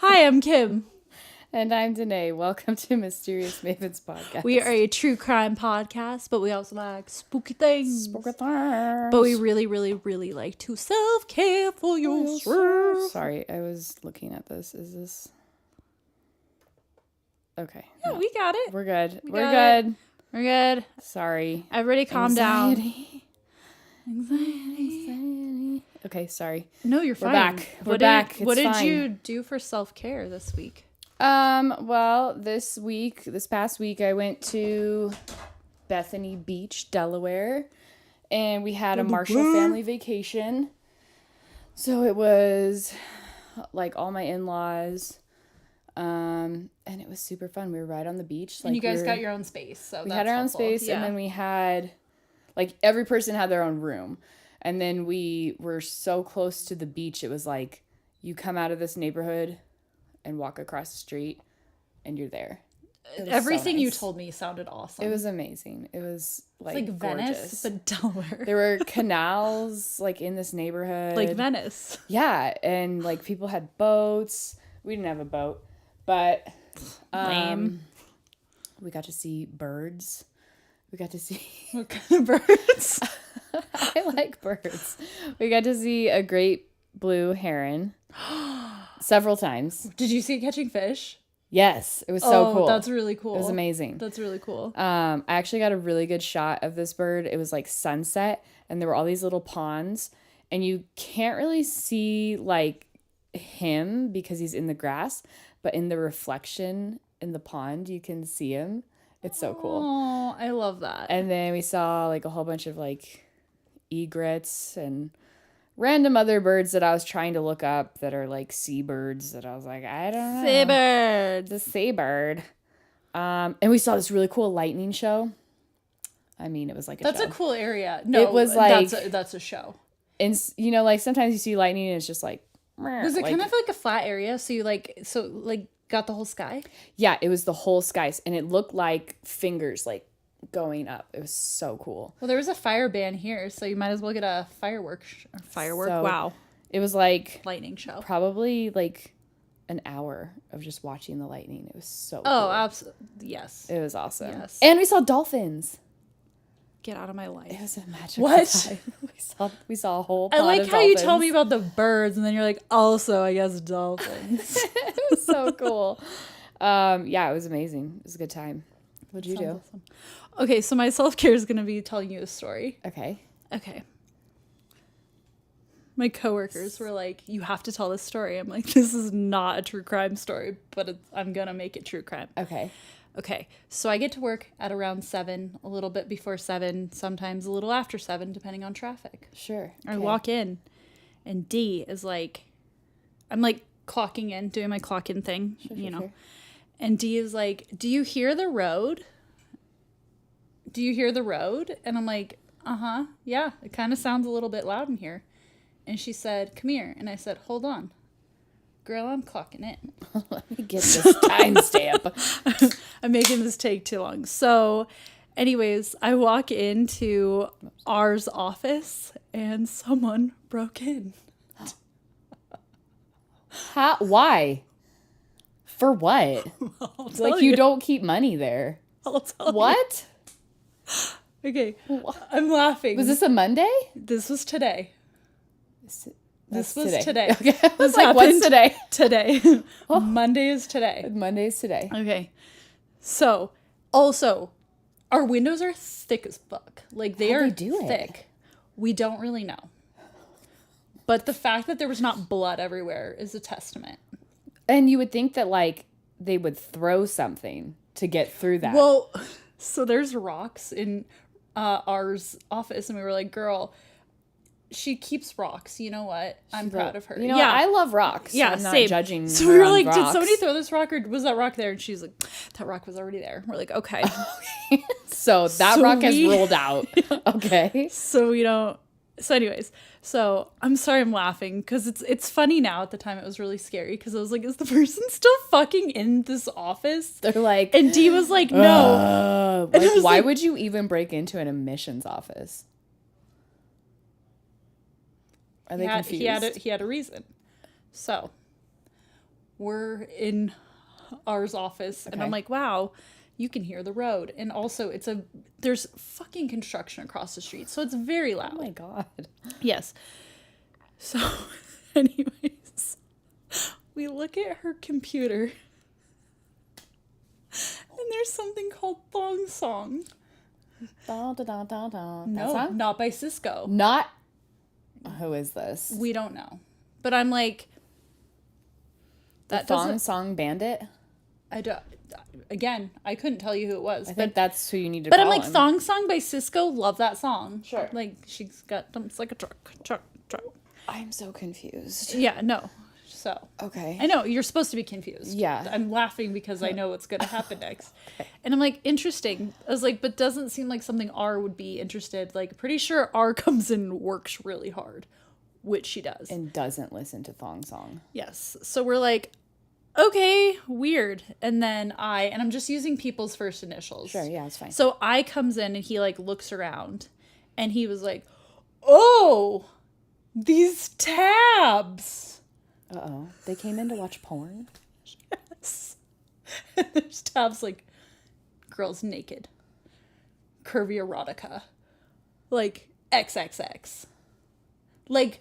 Hi, I'm Kim. And I'm Denae. Welcome to Mysterious Maven's podcast. We are a true crime podcast, but we also like spooky things. But we really, really, really like to self-care for yourself. Sorry, I was looking at this. Is this... Okay. Yeah, we got it. We're good. We're good. Sorry. Everybody calm down. Anxiety. Okay, sorry. No, you're fine. We're back. We're back. What did you do for self-care this week? Well, this past week, I went to Bethany Beach, Delaware, and we had a Marshall family vacation. So it was like all my in-laws, and it was super fun. We were right on the beach. And you guys got your own space, so we had our own space, and then we had, like, every person had their own room. And then we were so close to the beach, it was like you come out of this neighborhood and walk across the street and you're there. Everything you told me sounded awesome. It was amazing. It was like Venice, but Delaware. There were canals like in this neighborhood. Like Venice. Yeah, and like people had boats. We didn't have a boat, but lame. We got to see birds. We got to see what kind of birds? I like birds. We got to see a great blue heron several times. Did you see it catching fish? Yes, it was so cool. That's really cool. It was amazing. That's really cool. I actually got a really good shot of this bird. It was like sunset, and there were all these little ponds, and you can't really see like him because he's in the grass, but in the reflection in the pond, you can see him. It's so cool. Oh, I love that. And then we saw like a whole bunch of like egrets and random other birds that I was trying to look up that are like seabirds that I was like, I don't know. Seabird. The seabird. And we saw this really cool lightning show. I mean, it was like a show. That's a cool area. No, it was like that's a show. And you know, like sometimes you see lightning and it's just like. Was it like, kind of like a flat area? So you got the whole sky? Yeah, it was the whole sky, and it looked like fingers like going up. It was so cool. Well, there was a fire ban here, so you might as well get a firework. So, wow. It was like lightning show. Probably like an hour of just watching the lightning. It was so cool. Absolutely. Yes. It was awesome. Yes. And we saw dolphins. Get out of my life. It was a magical time. We saw a whole I like how dolphins. you tell me about the birds and then you're like, also, I guess dolphins. It was so cool. Yeah, it was amazing. It was a good time. What'd you do? Awesome. Okay, so my self-care is going to be telling you a story. Okay. My coworkers were like, you have to tell this story. I'm like, this is not a true crime story, but I'm going to make it true crime. Okay, so I get to work at around 7, a little bit before 7, sometimes a little after 7, depending on traffic. Sure. I walk in, and D is like, I'm like clocking in, doing my clock in thing, Sure. And D is like, do you hear the road? Do you hear the road? And I'm like, uh-huh, yeah, it kind of sounds a little bit loud in here. And she said, come here. And I said, hold on. Girl, I'm clocking in. Let me get this timestamp. I'm making this take too long. So, anyways, I walk into ours office and someone broke in. How? Why? For what? Like you don't keep money there. I'll tell what? You. Okay, I'm laughing. Was this a Monday? This was today. This was today. Okay. I was like, what's today? Today. Monday is today. Monday is today. Okay. So, also, our windows are thick as fuck. Like, they are thick. We don't really know. But the fact that there was not blood everywhere is a testament. And you would think that, like, they would throw something. to get through that? Well, so there's rocks in ours office, and we were like, girl, she keeps rocks. You know what? I'm proud of her. You know, I love rocks. Yeah, I'm not same. judging. So we were like, rocks. did somebody throw this rock, or was that rock there? And she's like, that rock was already there. We're like, okay. So that rock has ruled out. Okay. So we don't. So anyways, so I'm sorry I'm laughing because it's funny now. At the time, it was really scary because I was like, is the person still fucking in this office? They're like, and Dee was like, no. Like, why would you even break into an admissions office? Are they confused? He had a reason. So we're in ours office, and I'm like, wow, you can hear the road, and also there's fucking construction across the street, so it's very loud. Oh my god. Yes. So, anyways, we look at her computer, and there's something called Thong Song. Da, da, da, da, da. No, not by Cisco. Not. Who is this? We don't know. But I'm like, that Thong Song Bandit? Again, I couldn't tell you who it was. I think that's who you need to call him. But I'm like, Thong Song by Cisco, love that song. Sure. Like, she's got, it's like a truck. I'm so confused. Yeah, no. So. Okay. I know, you're supposed to be confused. Yeah. I'm laughing because I know what's going to happen next. Okay. And I'm like, interesting. I was like, but doesn't seem like something R would be interested. Like, pretty sure R comes in and works really hard, which she does. And doesn't listen to Thong Song. Yes. So we're like, okay, weird. And then and I'm just using people's first initials. Sure, yeah, it's fine. So I comes in and he like looks around and he was like, oh, these tabs. Uh-oh. They came in to watch porn? Yes. And there's tabs like girls naked, curvy erotica, like XXX, like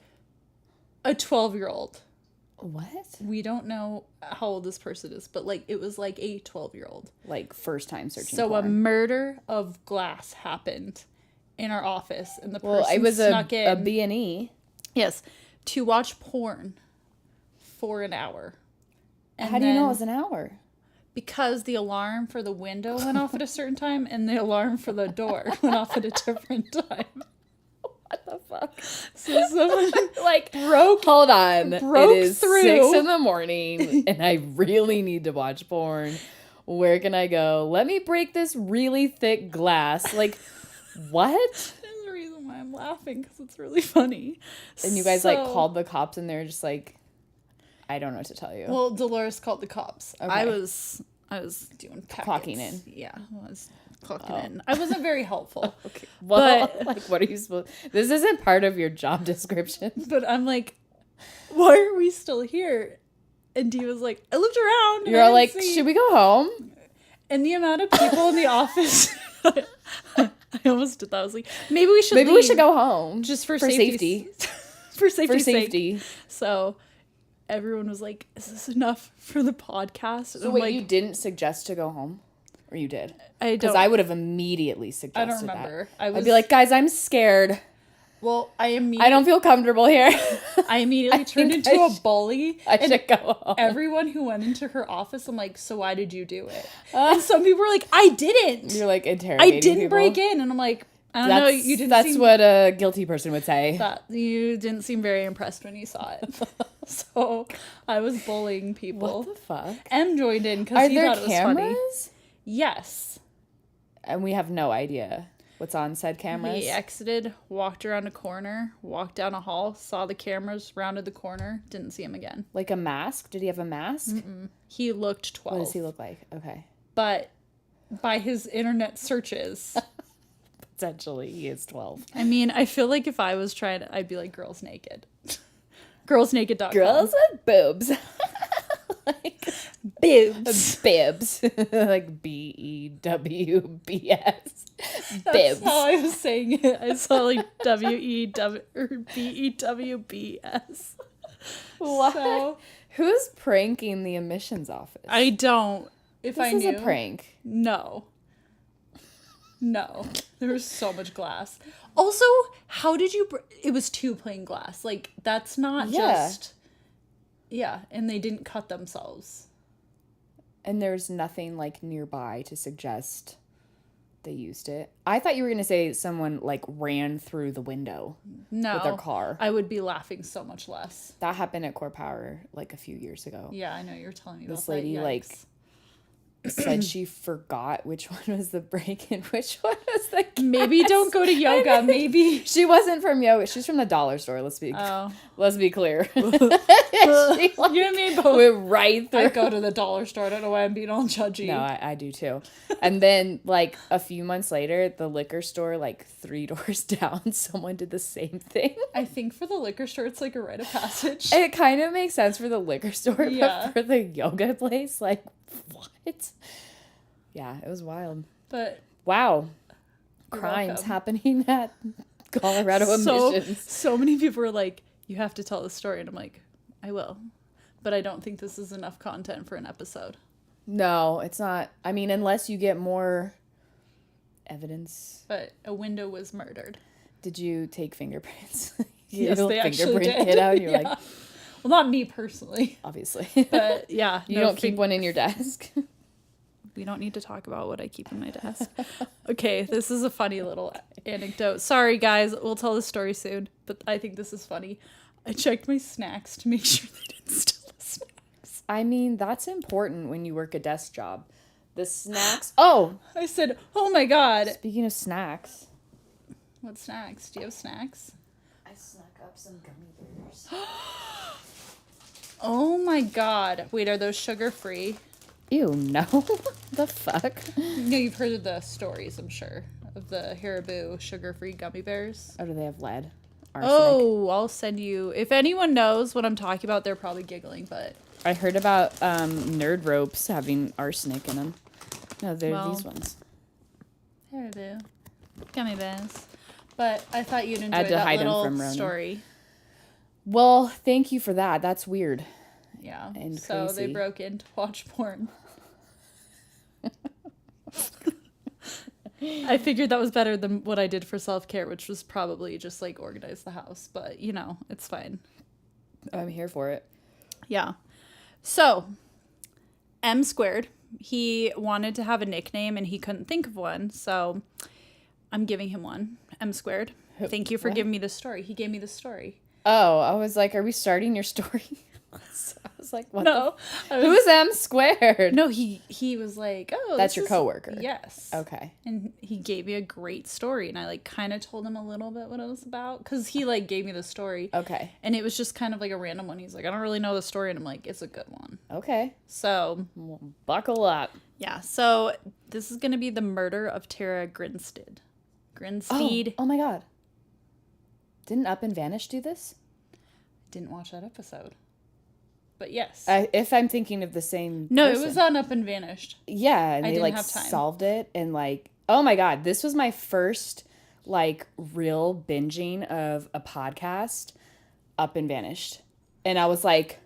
a 12-year-old. What? We don't know how old this person is, but like it was like a 12-year-old. Like first time searching So porn. a murder of glass happened in our office, and the person it was snuck a in. B&E. Yes, to watch porn for an hour. And how do you know it was an hour? Because the alarm for the window went off at a certain time, and the alarm for the door went off at a different time. What the fuck? So someone like hold on. Broke it is through. 6 a.m. and I really need to watch porn. Where can I go? Let me break this really thick glass. Like, what? There's a reason why I'm laughing, because it's really funny. And you guys like called the cops, and they're just like, I don't know what to tell you. Well, Dolores called the cops. Okay. I was doing packets. Clocking in. Yeah, I was clocking in. I wasn't very helpful. Okay. Well, like, what are you supposed? This isn't part of your job description. But I'm like, why are we still here? And Dee was like, I looked around. You're all like, should we go home? And the amount of people in the office, I almost did that. I was like, maybe we should go home just for safety. For safety's safety. sake. So everyone was like, is this enough for the podcast? And So I'm wait, like, you didn't suggest to go home? Or you did? I don't. Because I would have immediately suggested I don't remember. That. I'd be like, guys, I'm scared. Well, I don't feel comfortable here. I immediately turned into a bully. I should go home. Everyone who went into her office, I'm like, so why did you do it? And some people were like, I didn't. You're like interrogating I didn't people. break in. And I'm like, I don't know. You didn't. That's what a guilty person would say. You didn't seem very impressed when you saw it. So I was bullying people. What the fuck? M joined in because he thought it was cameras? funny. Yes. And we have no idea what's on said cameras. He exited, walked around a corner, walked down a hall, saw the cameras, rounded the corner, didn't see him again. Like a mask? Did he have a mask? Mm-mm. He looked 12. What does he look like? Okay. But by his internet searches... Potentially, he is 12. I mean, I feel like if I was trying to... I'd be like, girls naked. Girlsnaked.com. Girls with boobs. Like, bibs. Bibs. Like BEWBS. Bibs. That's how I was saying it. I saw like WEW or BEWBS. What? So, who's pranking the admissions office? I don't. If this I knew. This is a prank. No. There was so much glass. Also, how did you... It was 2 plain glass. Like, that's not just... Yeah, and they didn't cut themselves. And there's nothing like nearby to suggest they used it. I thought you were going to say someone like ran through the window with their car. I would be laughing so much less. That happened at Core Power like a few years ago. Yeah, I know, you were telling me this about lady that. like said she forgot which one was the break and which one was the gas. Maybe don't go to yoga. Maybe she wasn't from yoga. She's from the dollar store. Let's be clear. She, like, you and me both. Went right through. I go to the dollar store. I don't know why I'm being all judgy. No, I do too. And then like a few months later, the liquor store, like 3 doors down, someone did the same thing. I think for the liquor store, it's like a rite of passage. It kind of makes sense for the liquor store, but for the yoga place, like, what? Yeah, it was But wow, crimes happening at Colorado Emissions. So many people were like, you have to tell the story. And I'm like, I will. But I don't think this is enough content for an episode. No, it's not. I mean, unless you get more evidence. But a window was murdered. Did you take fingerprints? Yes, they actually did. Kit out, you're like, well, not me personally. Obviously. But yeah. You don't keep one in your desk. We don't need to talk about what I keep in my desk. Okay, this is a funny little anecdote. Sorry, guys. We'll tell the story soon. But I think this is funny. I checked my snacks to make sure they didn't steal the snacks. I mean, that's important when you work a desk job. The snacks. Oh! I said, oh my God. Speaking of snacks. What snacks? Do you have snacks? I snuck up some gummy bears. Oh my God. Wait, are those sugar-free? Ew, no. The fuck? No, you've heard of the stories, I'm sure, of the Haribo sugar-free gummy bears. Oh, do they have lead? Arsenic? Oh, I'll send you. If anyone knows what I'm talking about, they're probably giggling, but... I heard about nerd ropes having arsenic in them. No, they're these ones. Haribo gummy bears. But I thought you'd enjoy I had to that hide little them from Ronan. story. Well, thank you for that. That's weird. Yeah. And so crazy. they broke in to watch porn. I figured that was better than what I did for self-care, which was probably just like organize the house. But, you know, it's fine. I'm here for it. Yeah. So, M squared, he wanted to have a nickname and he couldn't think of one. So, I'm giving him one. M squared. Thank you for giving me this story. He gave me this story. Oh, I was like, are we starting your story? I was like, what? No. Who is M squared? No, he was like, oh, that's your coworker. Yes. Okay. And he gave me a great story, and I like kind of told him a little bit what it was about because he like gave me the story. Okay. And it was just kind of like a random one. He's like, I don't really know the story, and I'm like, it's a good one. Okay. So well, buckle up. Yeah. So this is gonna be the murder of Tara Grinstead. Oh my God. Didn't Up and Vanish do this? Didn't watch that episode. But yes. If I'm thinking of the same No, person. it was on Up and Vanished. Yeah, and I they didn't like have time. solved it and like, oh my God, this was my first like real binging of a podcast, Up and Vanished. And I was like,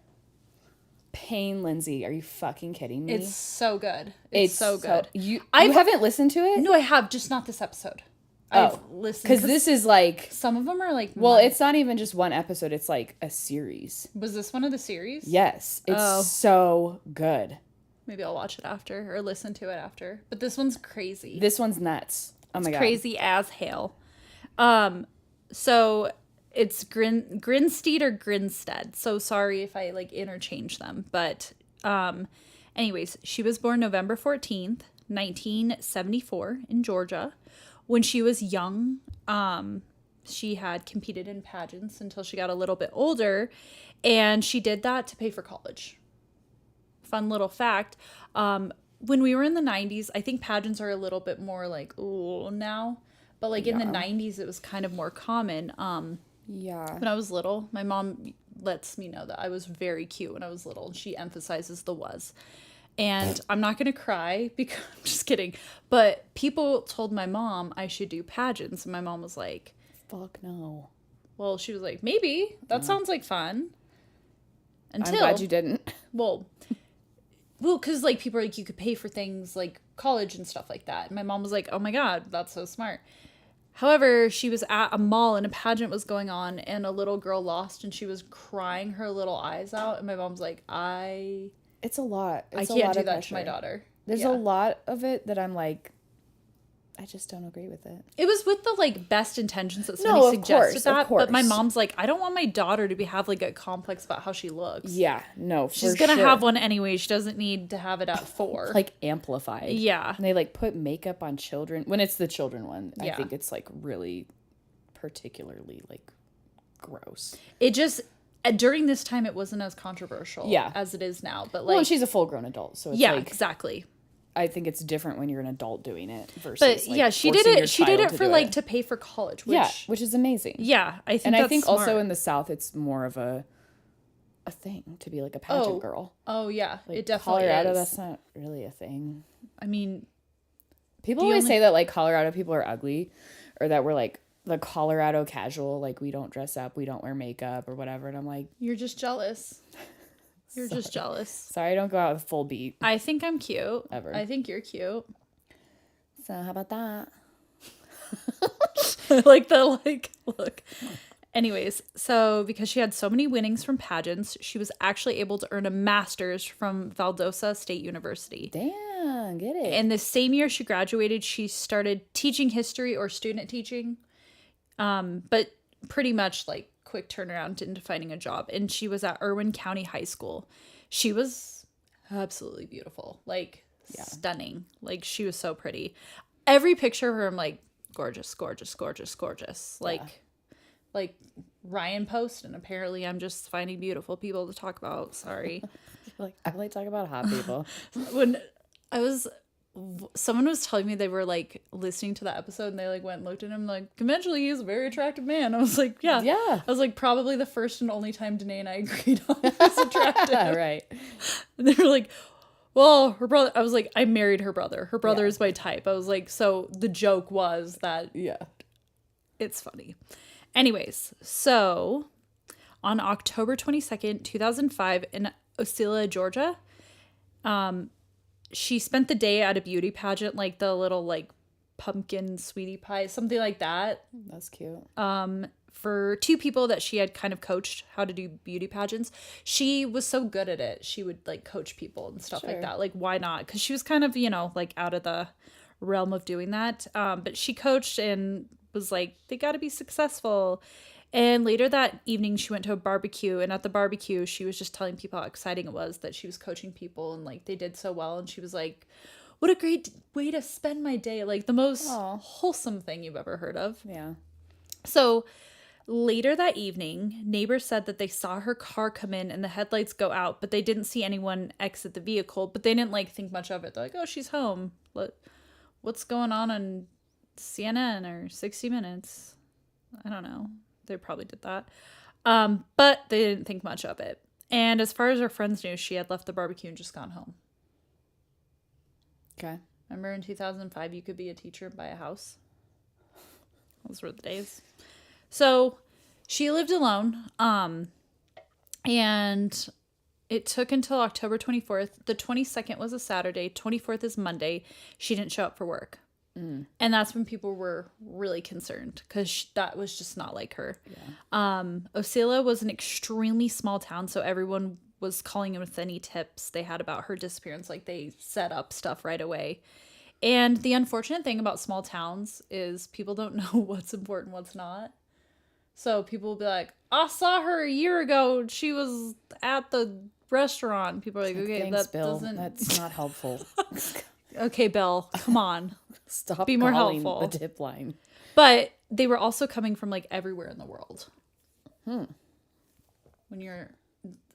Payne Lindsay, are you fucking kidding me? It's so good. It's so good. You haven't listened to it? No, I have, just not this episode. I've listened. Because this is like... Some of them are like... Well, it's not even just one episode. It's like a series. Was this one of the series? Yes. It's so good. Maybe I'll watch it after or listen to it after. But this one's crazy. This one's nuts. Oh my God. Crazy as hell. So it's Grinstead or Grinstead. So sorry if I like interchange them. But anyways, she was born November 14th, 1974 in Georgia. When she was young, she had competed in pageants until she got a little bit older, and she did that to pay for college. Fun little fact. When we were in the 90s, I think pageants are a little bit more like, ooh, now. But like in the 90s, it was kind of more common. When I was little, my mom lets me know that I was very cute when I was little. And she emphasizes the was. And I'm not going to cry because I'm just kidding. But people told my mom I should do pageants. And my mom was like, fuck no. Well, she was like, maybe. That sounds like fun. I'm glad you didn't. Well, because like people are like, you could pay for things like college and stuff like that. And my mom was like, oh my God, that's so smart. However, she was at a mall and a pageant was going on and a little girl lost and she was crying her little eyes out. And my mom's like, I It's a lot. It's I can't do that to my daughter. There's a lot of it that I'm like, I just don't agree with it. It was with the like best intentions that somebody suggested that, but my mom's like, I don't want my daughter to have like a complex about how she looks. Yeah, no, she's gonna have one anyway. She doesn't need to have it at 4. Like amplified. Yeah, and they like put makeup on children when it's the children one. I think it's like really particularly like gross. It just during this time it wasn't as controversial as it is now. But like, well, she's a full grown adult, so it's like, exactly. I think it's different when you're an adult doing it versus. But like, she did it. She did it for like to pay for college. Which is amazing. Yeah, I think. And that's I think smart. also in the South, it's more of a thing to be like a pageant girl. Oh yeah, like it definitely Colorado, is. That's not really a thing. I mean, people always say that like Colorado people are ugly, or that we're like the Colorado casual, like we don't dress up, we don't wear makeup or whatever. And I'm like, you're just jealous. You're just jealous. Sorry, I don't go out with full beat. I think I'm cute. Ever. I think you're cute. So how about that? Look. Anyways, so because she had so many winnings from pageants, she was actually able to earn a master's from Valdosta State University. Damn, get it. And the same year she graduated, she started teaching history or student teaching. But pretty much like quick turnaround into finding a job, and she was at Irwin County High School. She was absolutely beautiful, like stunning. Like she was so pretty. Every picture of her, I'm like gorgeous. Like Ryan post, and apparently I'm just finding beautiful people to talk about. Sorry. Like I like talking about hot people. When someone was telling me they were like listening to the episode and they like went and looked at him like conventionally he's a very attractive man. I was like, yeah. I was like, probably the first and only time Denae and I agreed on he was attractive. Right. And they were like, well, her brother. I was like, I married her brother. Her brother is my type. I was like, so the joke was that it's funny. Anyways, so on October 22nd, 2005 in Osceola, Georgia, she spent the day at a beauty pageant, like the little like pumpkin sweetie pie, something like that. That's cute. For 2 people that she had kind of coached how to do beauty pageants. She was so good at it. She would like coach people and stuff like that. Like, why not? Because she was kind of, like out of the realm of doing that. But she coached and was like, they got to be successful. And later that evening, she went to a barbecue. And at the barbecue, she was just telling people how exciting it was that she was coaching people. And, like, they did so well. And she was like, what a great way to spend my day. Like, the most wholesome thing you've ever heard of. Yeah. So later that evening, neighbors said that they saw her car come in and the headlights go out. But they didn't see anyone exit the vehicle. But they didn't, like, think much of it. They're like, oh, she's home. What's going on CNN or 60 Minutes? I don't know. They probably did that. But they didn't think much of it. And as far as her friends knew, she had left the barbecue and just gone home. Okay. Remember in 2005, you could be a teacher and buy a house? Those were the days. So she lived alone. And it took until October 24th. The 22nd was a Saturday. 24th is Monday. She didn't show up for work. And that's when people were really concerned because that was just not like her. Osceola was an extremely small town, so everyone was calling in with any tips they had about her disappearance. Like, they set up stuff right away. And the unfortunate thing about small towns is people don't know what's important, what's not. So people will be like, I saw her a year ago. She was at the restaurant. People are like, okay, thanks, Bill. That's not helpful. Okay, Bill, come on. Stop Be more calling helpful. the tip line. But they were also coming from like everywhere in the world.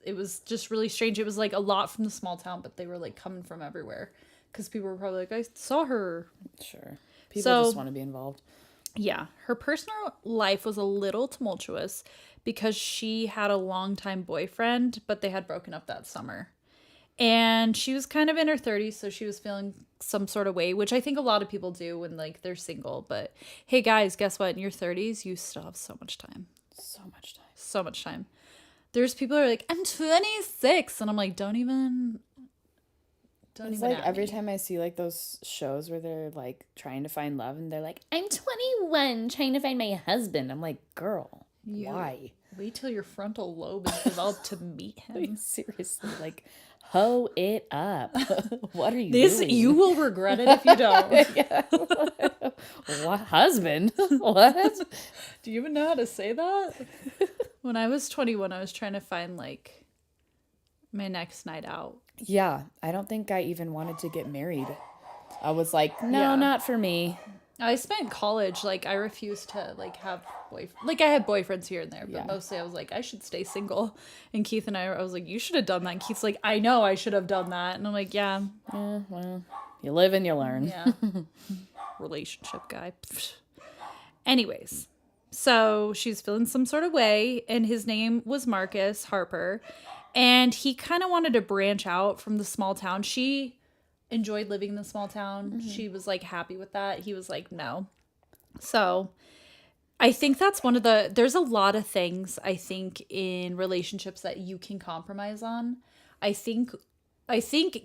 It was just really strange. It was like a lot from the small town, but they were like coming from everywhere because people were probably like, I saw her. Sure. People just want to be involved. Yeah. Her personal life was a little tumultuous because she had a longtime boyfriend, but they had broken up that summer. And she was kind of in her 30s, so she was feeling some sort of way, which I think a lot of people do when, like, they're single. But, hey, guys, guess what? In your 30s, you still have so much time. So much time. So much time. There's people who are like, I'm 26. And I'm like, don't even it's like every time I see, like, those shows where they're, like, trying to find love, and they're like, I'm 21 trying to find my husband. I'm like, girl, why? Wait till your frontal lobe is developed to meet him. Seriously, like... hoe it up. What are you doing? You will regret it if you don't. Yeah. What husband? What? Do you even know how to say that? When I was 21, I was trying to find like my next night out. Yeah, I don't think I even wanted to get married. I was like, no, not for me. I spent college, like, I refused to, like, have like, I had boyfriends here and there, but mostly I was like, I should stay single. And Keith and I was like, you should have done that. And Keith's like, I know I should have done that. And I'm like, yeah. Well, you live and you learn. Yeah. Relationship guy. Anyways, so she's feeling some sort of way, and his name was Marcus Harper. And he kind of wanted to branch out from the small town. She enjoyed living in the small town. Mm-hmm. She was like happy with that. He was like, no. So I think that's there's a lot of things I think in relationships that you can compromise on. I think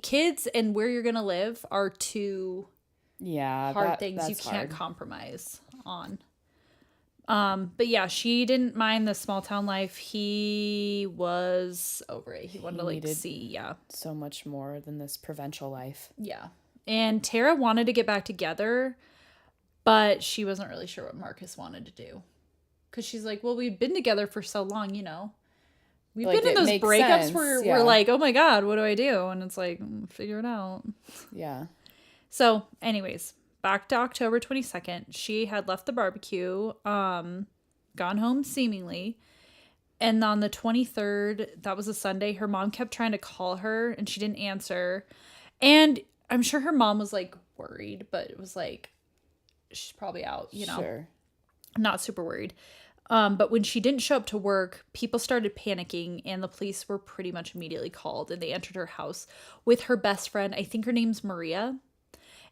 kids and where you're going to live are two hard things you can't compromise on. But yeah, she didn't mind the small town life. He was over it. He wanted to like see, so much more than this provincial life. Yeah. And Tara wanted to get back together, but she wasn't really sure what Marcus wanted to do. Cause she's like, well, we've been together for so long, you know, we've been in those breakups where we're like, oh my God, what do I do? And it's like, figure it out. Yeah. So anyways, back to October 22nd, she had left the barbecue, gone home seemingly. And on the 23rd, that was a Sunday, her mom kept trying to call her and she didn't answer. And I'm sure her mom was like worried, but it was like, she's probably out, you know, Sure. Not super worried. But when she didn't show up to work, people started panicking and the police were pretty much immediately called, and they entered her house with her best friend. I think her name's Maria.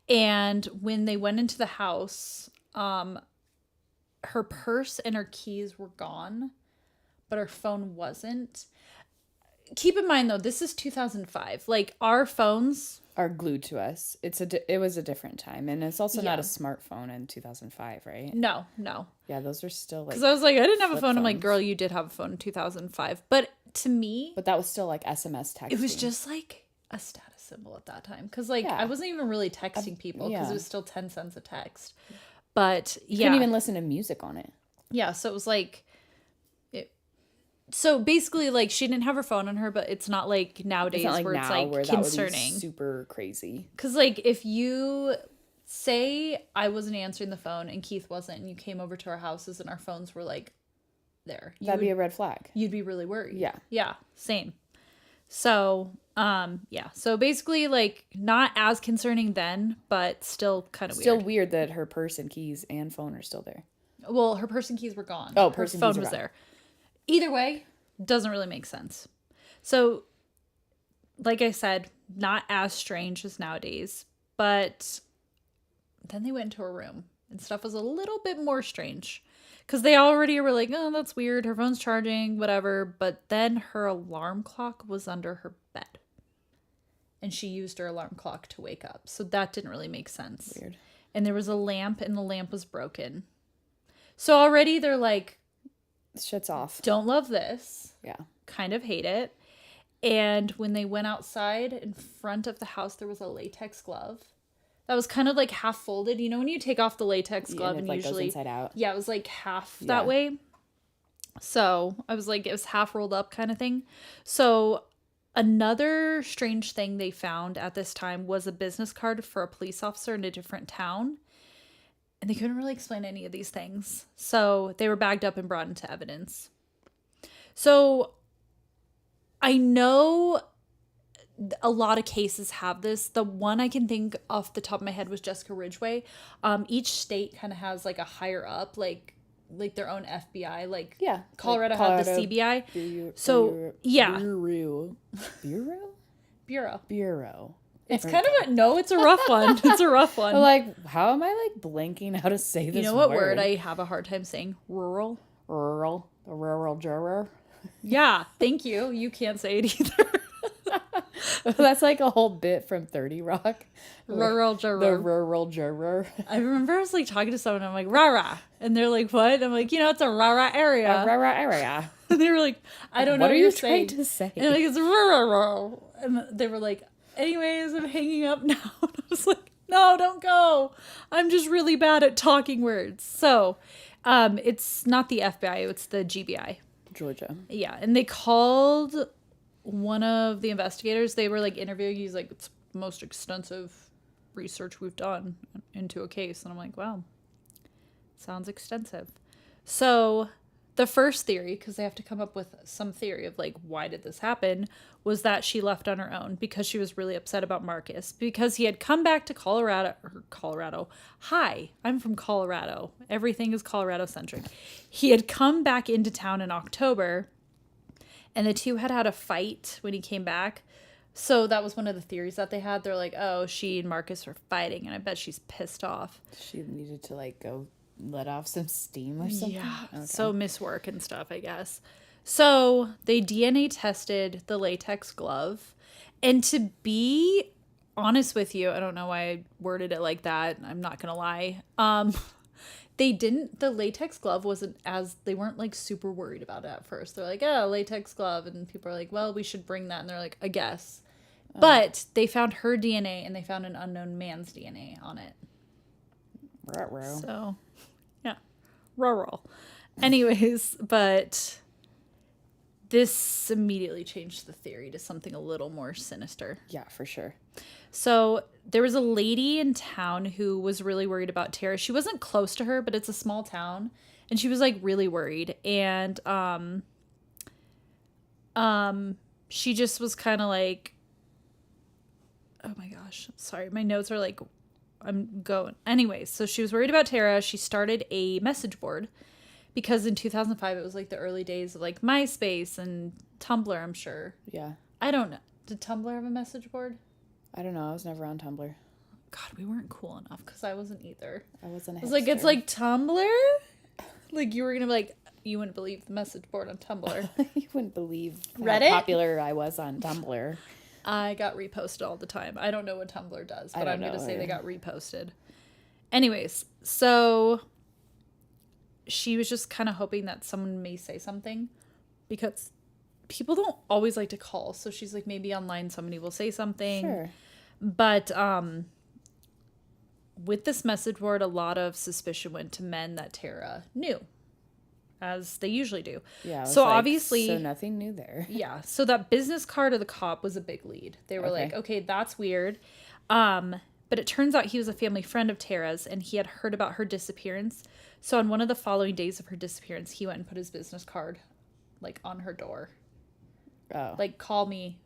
And when they went into the house, her purse and her keys were gone, but her phone wasn't. Keep in mind, though, this is 2005. Like, our phones are glued to us. It was a different time, and it's also not a smartphone in 2005, right? No. Yeah, those are still like. Because I was like, I didn't have a phone. I'm like, girl, you did have a phone in 2005, but to me, that was still like SMS texting. It was just like a status symbol at that time, because like I wasn't even really texting people because it was still 10 cents a text. But you couldn't even listen to music on it. Yeah, so it was like so basically, like, she didn't have her phone on her, but it's not like nowadays where it's like concerning. That would be super crazy. Because like if you say I wasn't answering the phone and Keith wasn't, and you came over to our houses and our phones were like there, that'd be a red flag. You'd be really worried. Yeah, same. So so basically, like, not as concerning then, but still kind of weird. Still weird that her purse and keys and phone are still there. Well, her purse and keys were gone. Oh, her phone was there. Either way, doesn't really make sense. So, like I said, not as strange as nowadays, but then they went into her room and stuff was a little bit more strange. Because they already were like, oh, that's weird. Her phone's charging, whatever. But then her alarm clock was under her bed. And she used her alarm clock to wake up. So that didn't really make sense. Weird. And there was a lamp, and the lamp was broken. So already they're like, shit's off. Don't love this. Yeah. Kind of hate it. And when they went outside, in front of the house, there was a latex glove that was kind of like half folded. You know when you take off the latex glove and like usually goes inside out? Yeah, it was like half that way. So I was like, it was half rolled up kind of thing. So another strange thing they found at this time was a business card for a police officer in a different town. And they couldn't really explain any of these things. So they were bagged up and brought into evidence. So I know a lot of cases have this. The one I can think off the top of my head was Jessica Ridgway. Each state kind of has like a higher up, like their own FBI. Like Colorado had the CBI. Bureau. It's kind of it's a rough one. It's a rough one. Like, how am I like blanking how to say this? You know what word I have a hard time saying? Rural. The rural juror. Yeah, thank you. You can't say it either. That's like a whole bit from 30 Rock. Rural The juror. rural juror. I remember I was like talking to someone. I'm like, rah-rah. And they're like, what? I'm like, it's a rah-rah area. Rural area. And they were like, I don't know What are you're you trying saying. to say? And I'm like, it's rah-rah-rah. And they were like, anyways, I'm hanging up now. And I was like, no, don't go. I'm just really bad at talking words. So it's not the FBI. It's the GBI. Georgia. Yeah. And they called one of the investigators. They were like interviewing. He's like, it's the most extensive research we've done into a case. And I'm like, wow, sounds extensive. So the first theory, because they have to come up with some theory of like, why did this happen, was that she left on her own because she was really upset about Marcus, because he had come back to Colorado. Hi, I'm from Colorado. Everything is Colorado centric. He had come back into town in October, and the two had a fight when he came back. So that was one of the theories that they had. They're like, oh, she and Marcus were fighting, and I bet she's pissed off. She needed to like go let off some steam or something. Yeah. Okay. So miss work and stuff, I guess. So they DNA tested the latex glove. And to be honest with you, I don't know why I worded it like that. I'm not going to lie. The latex glove they weren't like super worried about it at first. They're like, oh, latex glove. And people are like, well, we should bring that. And they're like, I guess. But they found her DNA and they found an unknown man's DNA on it. Ruh-roh. So, yeah. Rural. Anyways, but this immediately changed the theory to something a little more sinister. Yeah, for sure. So there was a lady in town who was really worried about Tara. She wasn't close to her, but it's a small town. And she was like really worried. And she just was kind of like, oh my gosh, sorry, my notes are like, I'm going. Anyways, so she was worried about Tara. She started a message board because in 2005, it was like the early days of like MySpace and Tumblr, I'm sure. Yeah. I don't know. Did Tumblr have a message board? I don't know. I was never on Tumblr. God, we weren't cool enough because I wasn't either. I wasn't a I was like, it's like Tumblr? Like you were going to be like, you wouldn't believe the message board on Tumblr. You wouldn't believe Reddit? how popular I was on Tumblr. I got reposted all the time. I don't know what Tumblr does, but I'm going to say either. they got reposted. Anyways, so she was just kind of hoping that someone may say something because people don't always like to call. So she's like, maybe online somebody will say something. Sure. But with this message board, a lot of suspicion went to men that Tara knew, as they usually do. Yeah. So obviously, so nothing new there. Yeah. So that business card of the cop was a big lead. They were like, okay, that's weird. But it turns out he was a family friend of Tara's and he had heard about her disappearance. So on one of the following days of her disappearance, he went and put his business card like on her door. Oh. Like, call me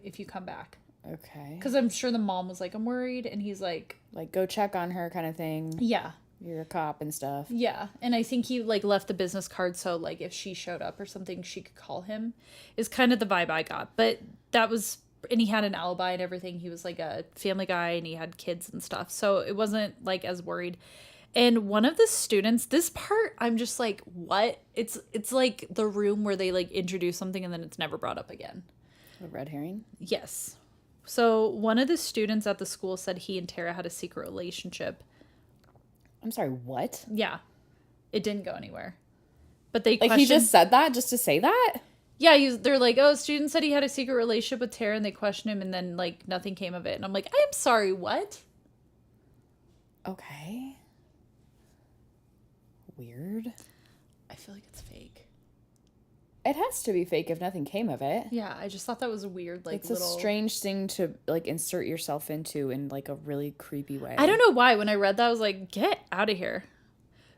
if you come back. Okay. Because I'm sure the mom was like, I'm worried. And he's like, go check on her kind of thing. yeah. You're a cop and stuff. Yeah. And I think he like left the business card so like if she showed up or something, she could call him, is kind of the vibe I got. But that was, and he had an alibi and everything. He was like a family guy and he had kids and stuff. So it wasn't like as worried. And one of the students, this part, I'm just like, what? It's like the room where they like introduce something and then it's never brought up again. A red herring? Yes. So one of the students at the school said he and Tara had a secret relationship. I'm sorry, what? Yeah. It didn't go anywhere. But they Like, he just said that just to say that? Yeah, they're like, oh, student said he had a secret relationship with Tara, and they questioned him, and then, like, nothing came of it. And I'm like, I'm sorry, what? Okay. Weird. I feel like it's fake. It has to be fake if nothing came of it. Yeah, I just thought that was a weird, like, it's a strange thing to, like, insert yourself into in, like, a really creepy way. I don't know why. When I read that, I was like, get out of here.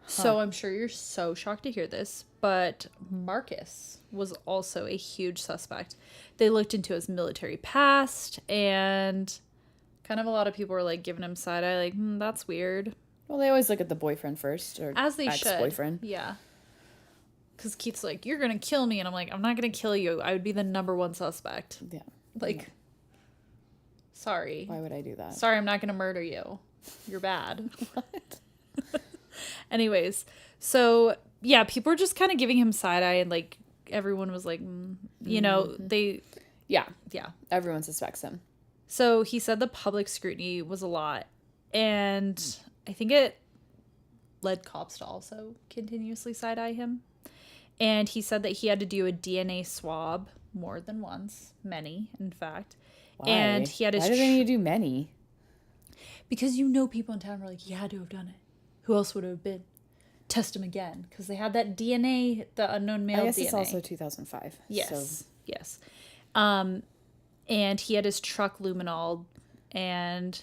Huh. So I'm sure you're so shocked to hear this, but Marcus was also a huge suspect. They looked into his military past, and kind of a lot of people were, like, giving him side eye, like, that's weird. Well, they always look at the boyfriend first, or as they ex-boyfriend. Should. Yeah. Because Keith's like, you're going to kill me. And I'm like, I'm not going to kill you. I would be the number one suspect. Yeah. Like, sorry. Why would I do that? Sorry, I'm not going to murder you. You're bad. What? Anyways, so, yeah, people were just kind of giving him side eye. And, like, everyone was like, you know, they... Yeah. Yeah. Everyone suspects him. So he said the public scrutiny was a lot. And I think it led cops to also continuously side-eye him. And he said that he had to do a DNA swab more than once. Many, in fact. Why? And he had his... Why do they need to do many? Because you know people in town were like, he had to have done it. Who else would it have been? Test him again. Because they had that DNA, the unknown male DNA. I guess it's also 2005. Yes. So. Yes. And he had his truck luminol. And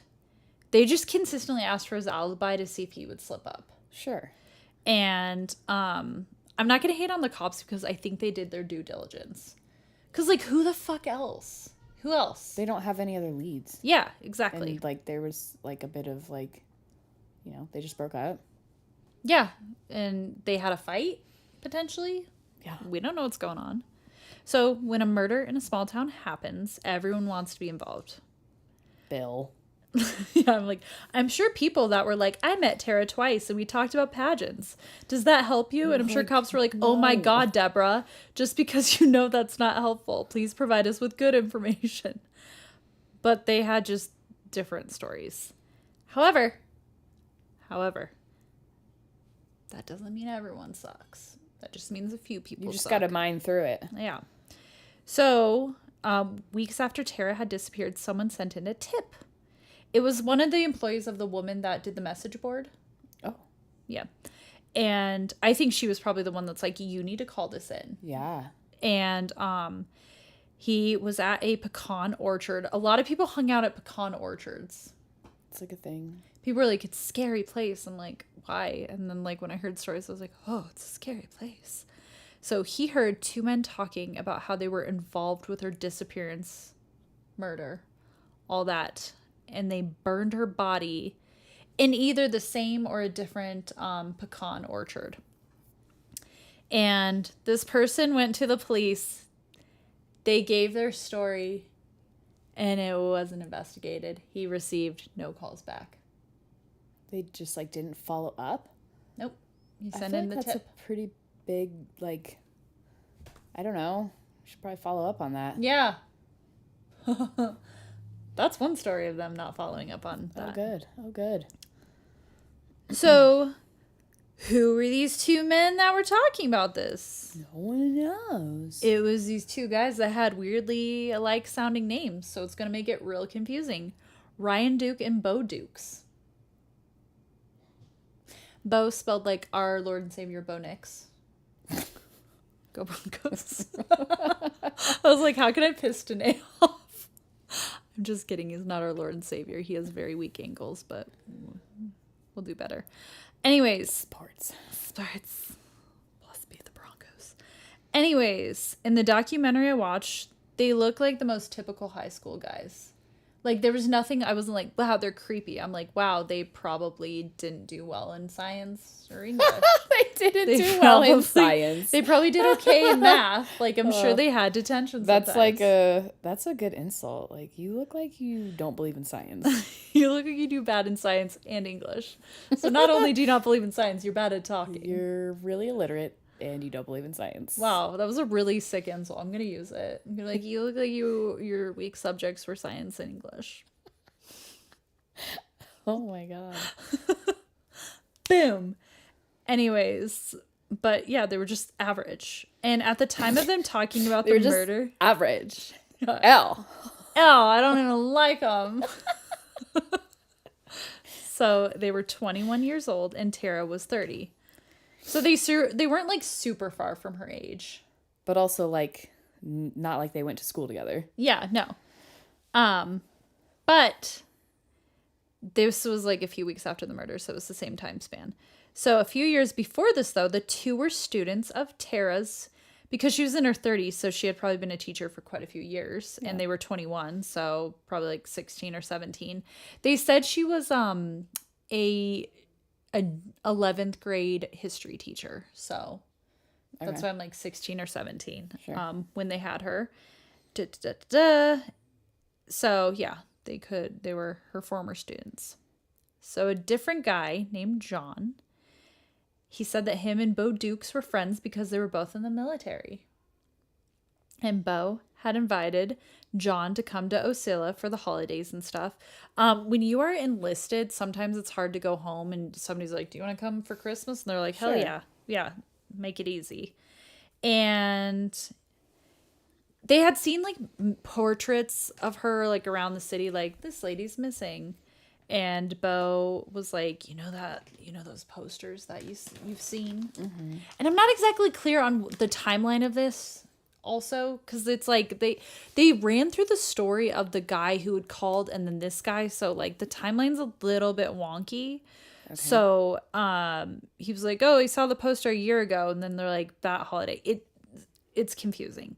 they just consistently asked for his alibi to see if he would slip up. Sure. And I'm not going to hate on the cops because I think they did their due diligence. Because, like, who the fuck else? Who else? They don't have any other leads. Yeah, exactly. And, like, there was, like, a bit of, like, you know, they just broke up. Yeah. And they had a fight, potentially. Yeah. We don't know what's going on. So when a murder in a small town happens, everyone wants to be involved. Bill. Yeah, I'm sure people that were like, I met Tara twice and we talked about pageants. Does that help you? And I'm sure cops were like, oh my God, Deborah, just because you know that's not helpful, please provide us with good information. But they had just different stories. However, that doesn't mean everyone sucks. That just means a few people You just suck. got to mine through it. Yeah. So, weeks after Tara had disappeared, someone sent in a tip. It was one of the employees of the woman that did the message board. Oh. Yeah. And I think she was probably the one that's like, you need to call this in. Yeah. And he was at a pecan orchard. A lot of people hung out at pecan orchards. It's like a thing. People were like, it's a scary place. I'm like, why? And then, like, when I heard stories, I was like, oh, it's a scary place. So he heard two men talking about how they were involved with her disappearance, murder, all that. And they burned her body in either the same or a different pecan orchard. And this person went to the police. They gave their story, and it wasn't investigated. He received no calls back. They just, like, didn't follow up? Nope. He I sent feel in like the that's tip. a pretty big, like, I don't know. We should probably follow up on that. Yeah. That's one story of them not following up on that. Oh, good. Oh, good. So, who were these two men that were talking about this? No one knows. It was these two guys that had weirdly alike sounding names, so it's going to make it real confusing. Ryan Duke and Bo Dukes. Bo spelled like our Lord and Savior Bo Nix. Go Broncos. I was like, how can I piss Denae off? I'm just kidding. He's not our Lord and Savior. He has very weak ankles, but we'll do better. Anyways. Sports. Blessed be the Broncos. Anyways, in the documentary I watched, they look like the most typical high school guys. Like, there was nothing, I wasn't like, wow, they're creepy. I'm like, wow, they probably didn't do well in science or English. They didn't do well in science. They probably did okay in math. Like, I'm sure they had detention That's sometimes. that's a good insult. Like, you look like you don't believe in science. You look like you do bad in science and English. So not only do you not believe in science, you're bad at talking. You're really illiterate and you don't believe in science. Wow, that was a really sick insult. I'm going to use it. I'm gonna be like, you look like your weak subjects were science and English. Oh my God. Boom. Anyways, but yeah, they were just average. And at the time of them talking about the murder, average. L. I don't even like them. So they were 21 years old and Tara was 30. So they weren't like super far from her age. But also like not like they went to school together. Yeah, no. But this was like a few weeks after the murder, so it was the same time span. So a few years before this, though, the two were students of Tara's, because she was in her 30s, so she had probably been a teacher for quite a few years, and they were 21, so probably like 16 or 17. They said she was a 11th grade history teacher, so that's why I'm like 16 or 17 when they had her. So yeah, they were her former students. So a different guy named John, he said that him and Bo Dukes were friends because they were both in the military. And Beau had invited John to come to Osceola for the holidays and stuff. When you are enlisted, sometimes it's hard to go home and somebody's like, do you want to come for Christmas? And they're like, hell Sure. yeah. Yeah, make it easy. And they had seen like portraits of her like around the city, like this lady's missing. And Beau was like, you know those posters that you've seen? Mm-hmm. And I'm not exactly clear on the timeline of this also, because it's like they ran through the story of the guy who had called and then this guy. So like the timeline's a little bit wonky. Okay. So he was like, oh, he saw the poster a year ago. And then they're like, that holiday. It's confusing.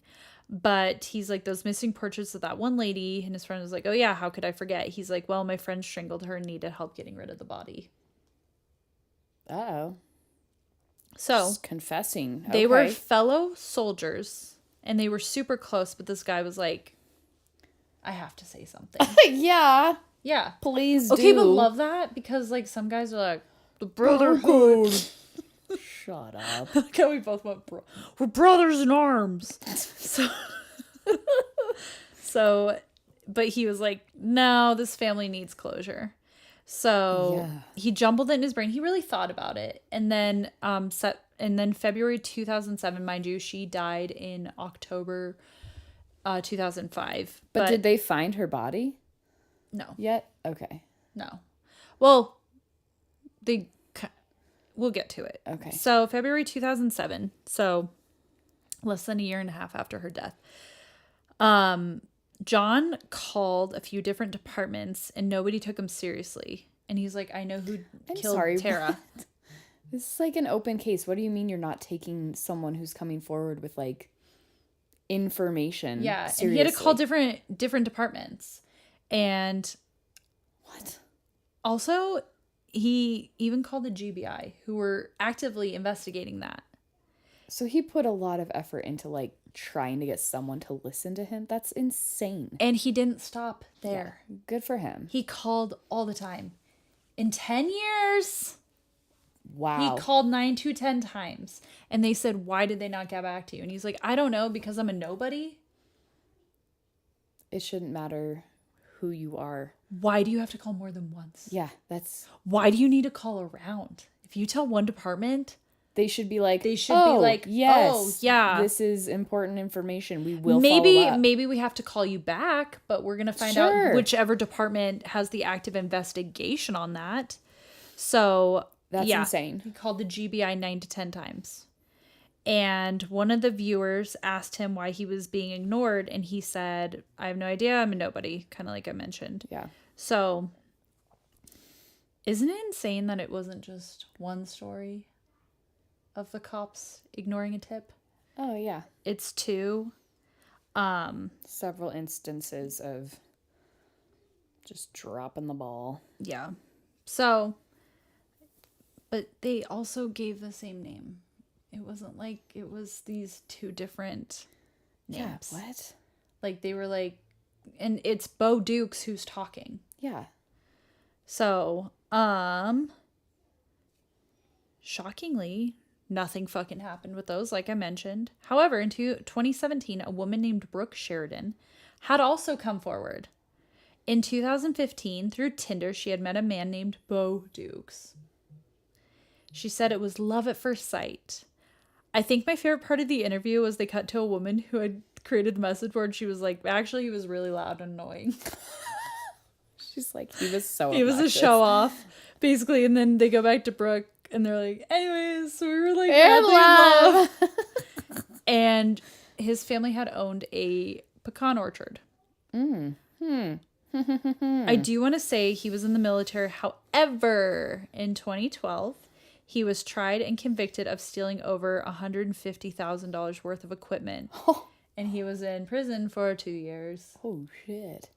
But he's like, those missing portraits of that one lady. And his friend was like, oh, yeah, how could I forget? He's like, well, my friend strangled her and needed help getting rid of the body. Uh-oh. So. Just confessing. They were fellow soldiers. And they were super close. But this guy was like, I have to say something. Yeah. Yeah. Please do. Okay, but love that. Because like some guys are like, the brotherhood. Shut up. Like how we both went, we're brothers in arms. So, but he was like, no, this family needs closure. So he jumbled it in his brain. He really thought about it. And then, February 2007, mind you, she died in October 2005. But did they find her body? No. Yet? Okay. No. Well, we'll get to it. Okay. So February 2007. So less than a year and a half after her death. John called a few different departments and nobody took him seriously. And he's like, I know who killed Tara. This is like an open case. What do you mean you're not taking someone who's coming forward with like information? Yeah. seriously? And he had to call different departments. And what? Also, he even called the GBI, who were actively investigating that. So he put a lot of effort into like trying to get someone to listen to him. That's insane. And he didn't stop there. Yeah, good for him. He called all the time. In 10 years, wow. He called 9 to 10 times. And they said, why did they not get back to you? And he's like, I don't know, because I'm a nobody. It shouldn't matter who you are. Why do you have to call more than once? Yeah, that's... Why do you need to call around? If you tell one department... They should be like, yes, oh, yeah, this is important information. We will follow up. Maybe we have to call you back, but we're going to find out whichever department has the active investigation on that. So... That's insane. He called the GBI 9 to 10 times. And one of the viewers asked him why he was being ignored. And he said, I have no idea. I'm a nobody. Kind of like I mentioned. Yeah. So, isn't it insane that it wasn't just one story of the cops ignoring a tip? Oh, yeah. It's two. Several instances of just dropping the ball. Yeah. So... But they also gave the same name. It wasn't like it was these two different names. Yeah, what? Like they were like, and it's Beau Dukes who's talking. Yeah. So, shockingly, nothing fucking happened with those, like I mentioned. However, in 2017, a woman named Brooke Sheridan had also come forward. In 2015, through Tinder, she had met a man named Beau Dukes. She said it was love at first sight. I think my favorite part of the interview was they cut to a woman who had created the message board. She was like, actually, he was really loud and annoying. She's like, he was so He was a show off, basically. And then they go back to Brooke and they're like, anyways, so we were like, in love. And his family had owned a pecan orchard. I do want to say he was in the military. However, in 2012, he was tried and convicted of stealing over $150,000 worth of equipment. And he was in prison for 2 years. Oh, shit.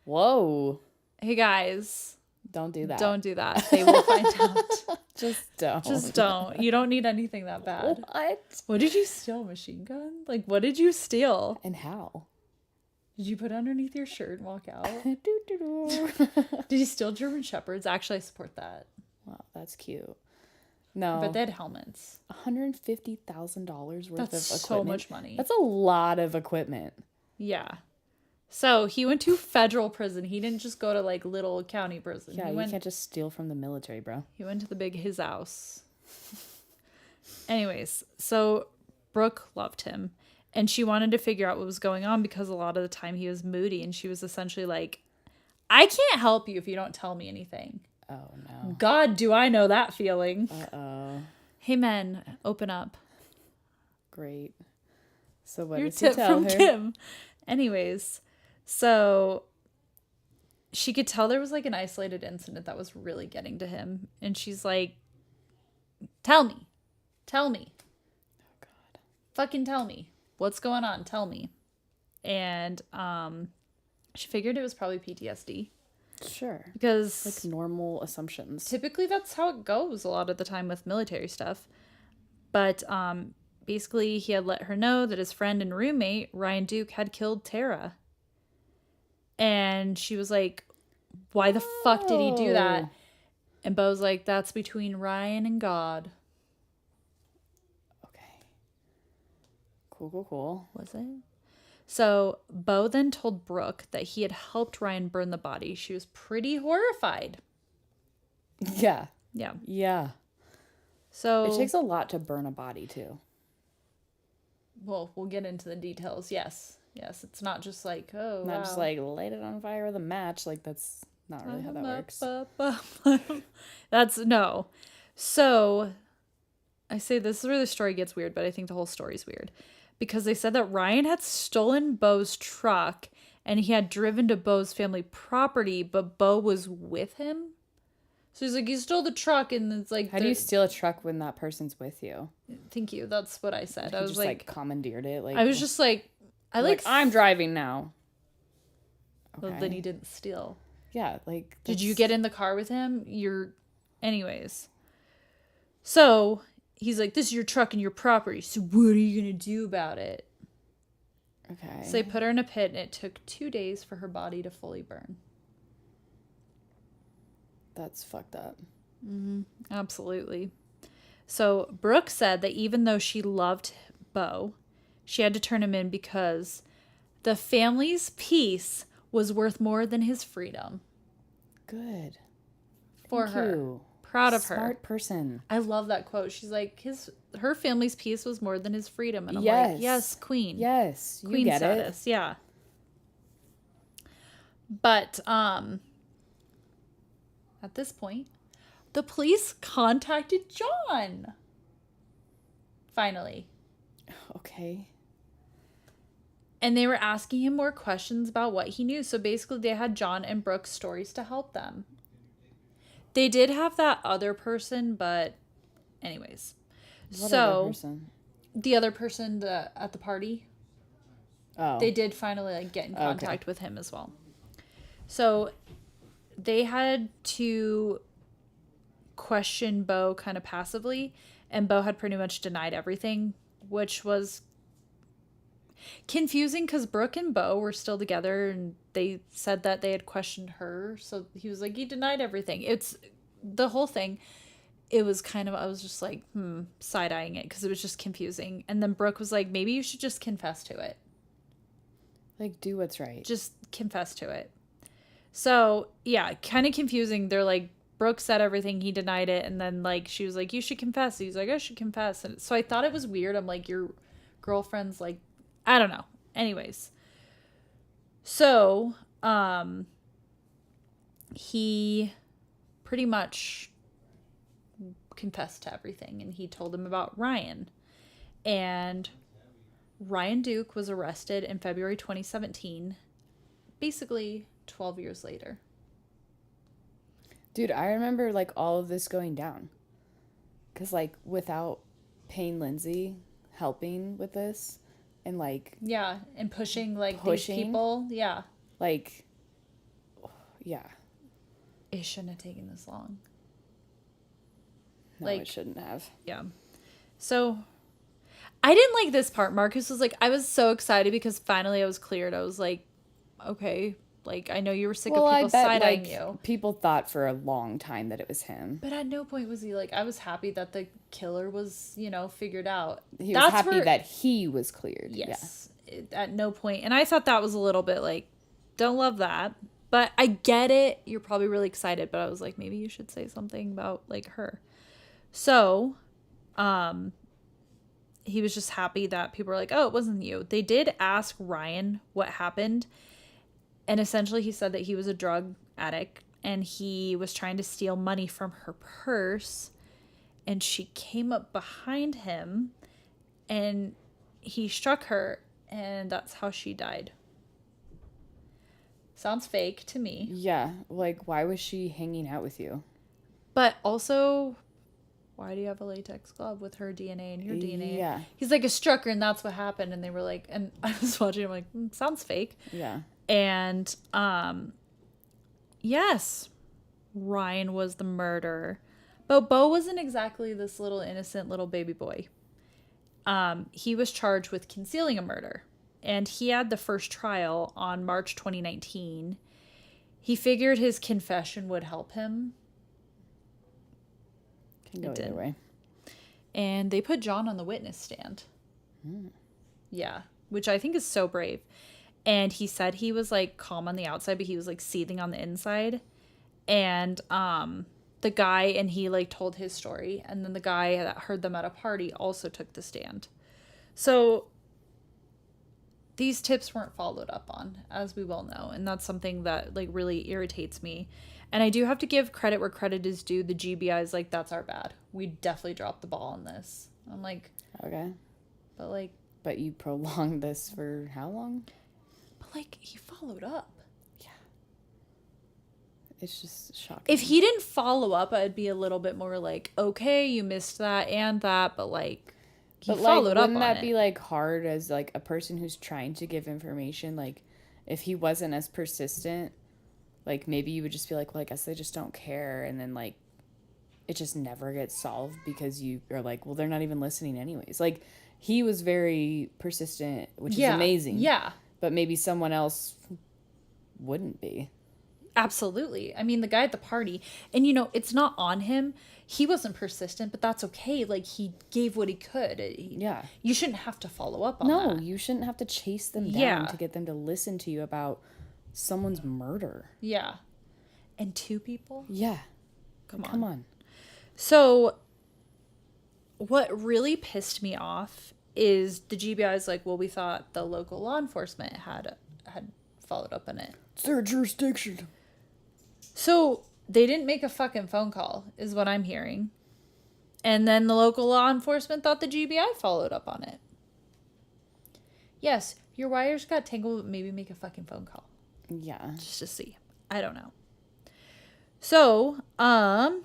Whoa. Hey, guys. Don't do that. Don't do that. They will find out. Just don't. Just don't. You don't need anything that bad. What did you steal? A machine gun? Like, what did you steal? And how? Did you put it underneath your shirt and walk out? Did you steal German Shepherds? Actually, I support that. Wow, that's cute. No. But they had helmets. $150,000 worth of equipment. That's so much money. That's a lot of equipment. Yeah. So he went to federal prison. He didn't just go to like little county prison. Yeah, you can't just steal from the military, bro. He went to the big his house. Anyways, so Brooke loved him. And she wanted to figure out what was going on because a lot of the time he was moody. And she was essentially like, I can't help you if you don't tell me anything. Oh, no. God, do I know that feeling. Uh-oh. Hey, men, open up. Great. So what Your did he tip tell from her? Kim. Anyways, so she could tell there was like an isolated incident that was really getting to him. And she's like, tell me. Tell me. Oh, God. Fucking tell me. What's going on? Tell me. And she figured it was probably PTSD. Sure. Because like normal assumptions. Typically that's how it goes a lot of the time with military stuff. But basically he had let her know that his friend and roommate, Ryan Duke, had killed Tara. And she was like, why the fuck did he do that? And Beau's like, that's between Ryan and God. Cool. Was it? So Beau then told Brooke that he had helped Ryan burn the body. She was pretty horrified. Yeah. Yeah. So it takes a lot to burn a body too. Well, we'll get into the details. Yes. It's not just like, just like light it on fire with a match. Like that's not really how that works. That's no. So I say this is where the story gets weird, but I think the whole story's weird. Because they said that Ryan had stolen Beau's truck and he had driven to Beau's family property, but Beau was with him. So he's like, you stole the truck, and it's like... How do you steal a truck when that person's with you? Thank you. That's what I said. I was just, like... commandeered it. Like I was just like... I'm driving now. Okay. Well, then he didn't steal. Yeah, like... Did you get in the car with him? Anyways. So... He's like, this is your truck and your property, so what are you going to do about it? Okay. So they put her in a pit, and it took 2 days for her body to fully burn. That's fucked up. Mm-hmm. Absolutely. So Brooke said that even though she loved Beau, she had to turn him in because the family's peace was worth more than his freedom. Good. For Thank her. You. Proud of her. Smart person. I love that quote. She's like, her family's peace was more than his freedom. And I'm like, yes, queen. Yes, you queen get status. it. Yeah. But at this point, the police contacted John. Finally. Okay. And they were asking him more questions about what he knew. So basically they had John and Brooke's stories to help them. They did have that other person, but anyways. What other person? The other person at the party. Oh. They did finally get in contact with him as well. So they had to question Beau kind of passively, and Beau had pretty much denied everything, which was confusing because Brooke and Beau were still together, and they said that they had questioned her. So he was like, he denied everything. It's the whole thing. It was kind of, I was just like, side-eyeing it because it was just confusing. And then Brooke was like, maybe you should just confess to it. Like, do what's right. Just confess to it. So, yeah, kind of confusing. They're like, Brooke said everything, he denied it. And then, like, she was like, you should confess. He's like, I should confess. And so I thought it was weird. I'm like, your girlfriend's like, I don't know. Anyways. So, he pretty much confessed to everything, and he told him about Ryan. And Ryan Duke was arrested in February 2017, basically 12 years later. Dude, I remember, like, all of this going down. Because, like, without Payne Lindsay helping with this, and, like... Yeah, and pushing these people. Yeah. Like, yeah. It shouldn't have taken this long. No, it shouldn't have. Yeah. So, I didn't like this part. Marcus was like, I was so excited because finally I was cleared. I was like, okay, Like, I know you were sick of people side-eyeing you. People thought for a long time that it was him. But at no point was he like, I was happy that the killer was, figured out. He was happy that he was cleared. Yes. Yeah. At no point. And I thought that was a little bit like, don't love that. But I get it. You're probably really excited. But I was like, maybe you should say something about, like, her. So, he was just happy that people were like, oh, it wasn't you. They did ask Ryan what happened. And essentially he said that he was a drug addict and he was trying to steal money from her purse. And she came up behind him and he struck her. And that's how she died. Sounds fake to me. Yeah. Like, why was she hanging out with you? But also, why do you have a latex glove with her DNA and your DNA? Yeah. He's like, I struck her and that's what happened. And they were like, and I was watching, I'm like, sounds fake. Yeah. And, yes, Ryan was the murderer. But Bo wasn't exactly this little innocent little baby boy. He was charged with concealing a murder. And he had the first trial on March 2019. He figured his confession would help him. Can go either way. And they put John on the witness stand. Yeah, which I think is so brave. And he said he was, like, calm on the outside, but he was, like, seething on the inside. And the guy, and he, like, told his story. And then the guy that heard them at a party also took the stand. So these tips weren't followed up on, as we well know. And that's something that, like, really irritates me. And I do have to give credit where credit is due. The GBI is like, that's our bad. We definitely dropped the ball on this. I'm like, okay. But, like, but you prolonged this for how long? But, like, he followed up. Yeah. It's just shocking. If he didn't follow up, I'd be a little bit more like, okay, you missed that and that, but, like, he followed up on it. Wouldn't that be, like, hard as, like, a person who's trying to give information? Like, if he wasn't as persistent, like, maybe you would just be like, well, I guess they just don't care. And then, like, it just never gets solved because you are like, well, they're not even listening anyways. Like, he was very persistent, which is amazing. Yeah. But maybe someone else wouldn't be. Absolutely. I mean, the guy at the party, and, it's not on him. He wasn't persistent, but that's okay. Like, he gave what he could. Yeah. You shouldn't have to follow up on that. No, you shouldn't have to chase them down to get them to listen to you about someone's murder. Yeah. And 2 people? Yeah. Come on. So, what really pissed me off is the GBI is like, well, we thought the local law enforcement had followed up on it. It's their jurisdiction. So, they didn't make a fucking phone call, is what I'm hearing. And then the local law enforcement thought the GBI followed up on it. Yes, your wires got tangled, but maybe make a fucking phone call. Yeah. Just to see. I don't know. So, the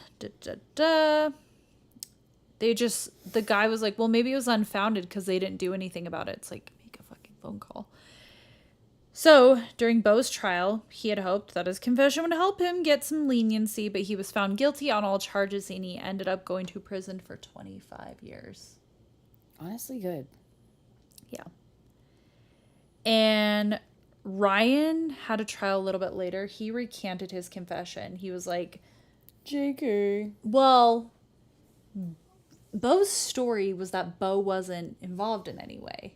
guy was like, well, maybe it was unfounded because they didn't do anything about it. It's like, make a fucking phone call. So, during Bo's trial, he had hoped that his confession would help him get some leniency, but he was found guilty on all charges and he ended up going to prison for 25 years. Honestly, good. Yeah. And Ryan had a trial a little bit later. He recanted his confession. He was like, JK. well, Bo's story was that Bo wasn't involved in any way.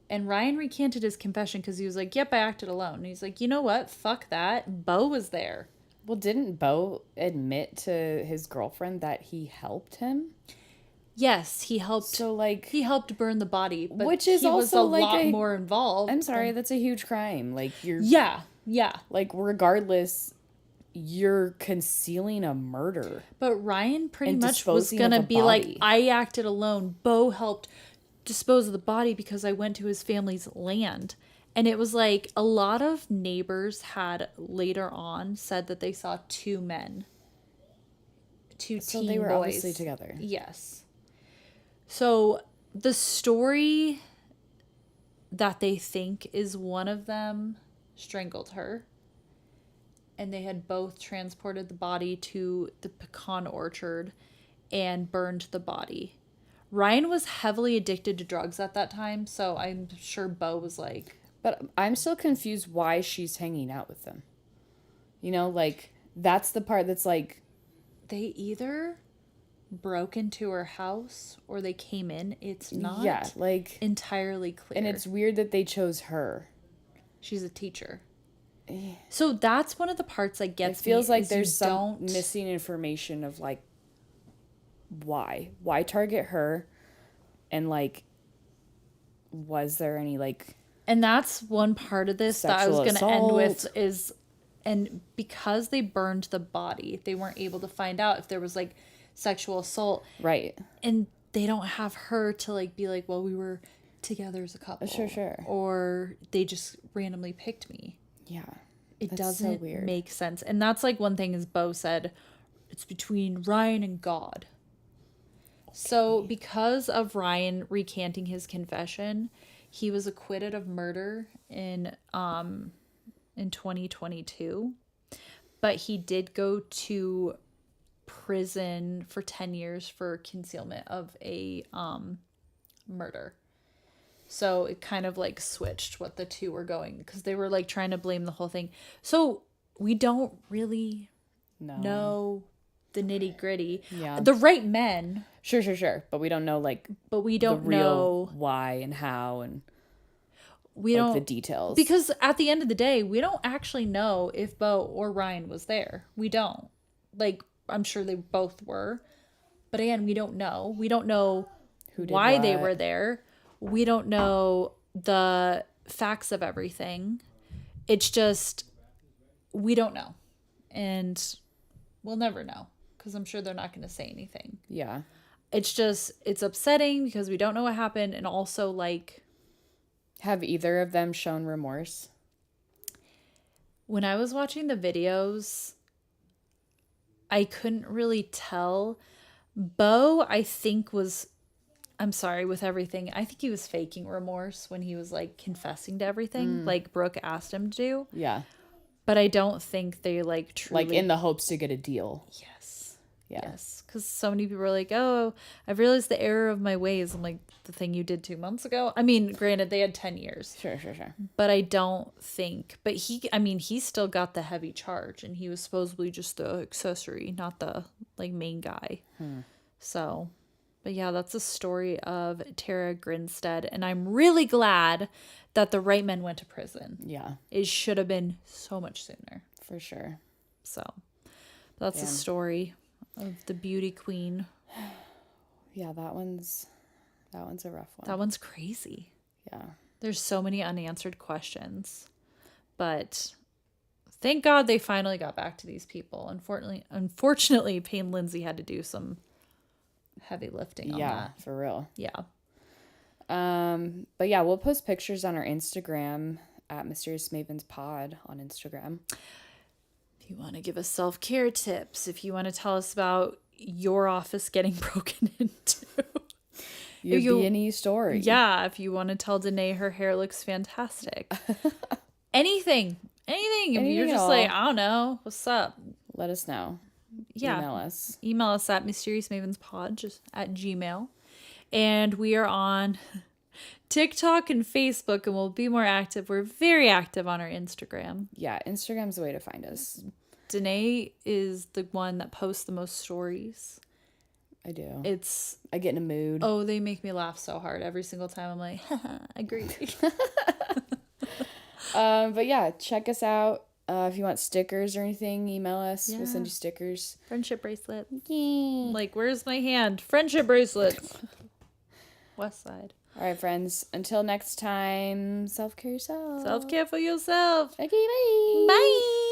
And Ryan recanted his confession because he was like, yep, I acted alone. And he's like, you know what? Fuck that. Bo was there. Well, didn't Bo admit to his girlfriend that he helped him? Yes, he helped. So, like, he helped burn the body, but which is he was also a lot more involved. I'm sorry, that's a huge crime. Like, you're yeah. Like, regardless, you're concealing a murder. But Ryan pretty much was gonna be like, I acted alone. Bo helped dispose of the body because I went to his family's land. And it was like a lot of neighbors had later on said that they saw 2 men. 2 teen boys. So they were obviously together. Yes. So the story that they think is one of them strangled her. And they had both transported the body to the pecan orchard and burned the body. Ryan was heavily addicted to drugs at that time, so I'm sure Bo was like... But I'm still confused why she's hanging out with them. You know, like, that's the part that's like... They either broke into her house or they came in. It's not entirely clear. And it's weird that they chose her. She's a teacher. So that's one of the parts that gets me. It feels like there's some missing information of, like, why. Why target her? And, like, was there any, like... And that's one part of this that I was going to end with is... And because they burned the body, they weren't able to find out if there was, like, sexual assault. Right. And they don't have her to, like, be like, well, we were together as a couple. Sure. Or they just randomly picked me. Yeah. It doesn't make sense. And that's, like, one thing, as Bo said, it's between Ryan and God. Okay. So because of Ryan recanting his confession, he was acquitted of murder in 2022, but he did go to prison for 10 years for concealment of a murder. So it kind of like switched what the two were going, because they were like trying to blame the whole thing. So we don't really know the nitty gritty. Yeah. The right men. Sure. But we don't know, like, but we don't know why and how, and we don't the details. Because at the end of the day, we don't actually know if Bo or Ryan was there. We don't. Like, I'm sure they both were. But again, we don't know. We don't know why they were there. We don't know the facts of everything. It's just, we don't know. And we'll never know, because I'm sure they're not going to say anything. Yeah. It's just, it's upsetting because we don't know what happened. And also, like... Have either of them shown remorse? When I was watching the videos, I couldn't really tell. Bo, I think, was... I'm sorry, with everything. I think he was faking remorse when he was, like, confessing to everything, like Brooke asked him to do. Yeah. But I don't think they, like, truly... Like, in the hopes to get a deal. Yes. Yeah. Yes. Because so many people are like, oh, I've realized the error of my ways. I'm like, the thing you did 2 months ago? I mean, granted, they had 10 years. Sure. But I don't think... But he still got the heavy charge, and he was supposedly just the accessory, not the, like, main guy. So... But yeah, that's a story of Tara Grinstead. And I'm really glad that the right men went to prison. Yeah. It should have been so much sooner. For sure. So that's the story of the beauty queen. Yeah, that one's a rough one. That one's crazy. Yeah. There's so many unanswered questions. But thank God they finally got back to these people. Unfortunately, Payne Lindsay had to do some heavy lifting on that. Yeah, for real. Yeah. But yeah, we'll post pictures on our Instagram at mysteriousmavenspod on Instagram. If you want to give us self-care tips, if you want to tell us about your office getting broken into. Your B&E story. Yeah, if you want to tell Denae her hair looks fantastic. Anything. If you're just like, I don't know, what's up? Let us know. Yeah. Email us at mysteriousmavenspod, just at Gmail. And we are on TikTok and Facebook, and we'll be more active. We're very active on our Instagram. Yeah, Instagram's the way to find us. Denae is the one that posts the most stories. I do. I get in a mood. Oh, they make me laugh so hard every single time. I'm like, haha, agree. But yeah, check us out. If you want stickers or anything, email us. Yeah. We'll send you stickers. Friendship bracelet. Yay. Like, where's my hand? Friendship bracelets. West Side. All right, friends. Until next time, self-care yourself. Self-care for yourself. Okay, bye. Bye.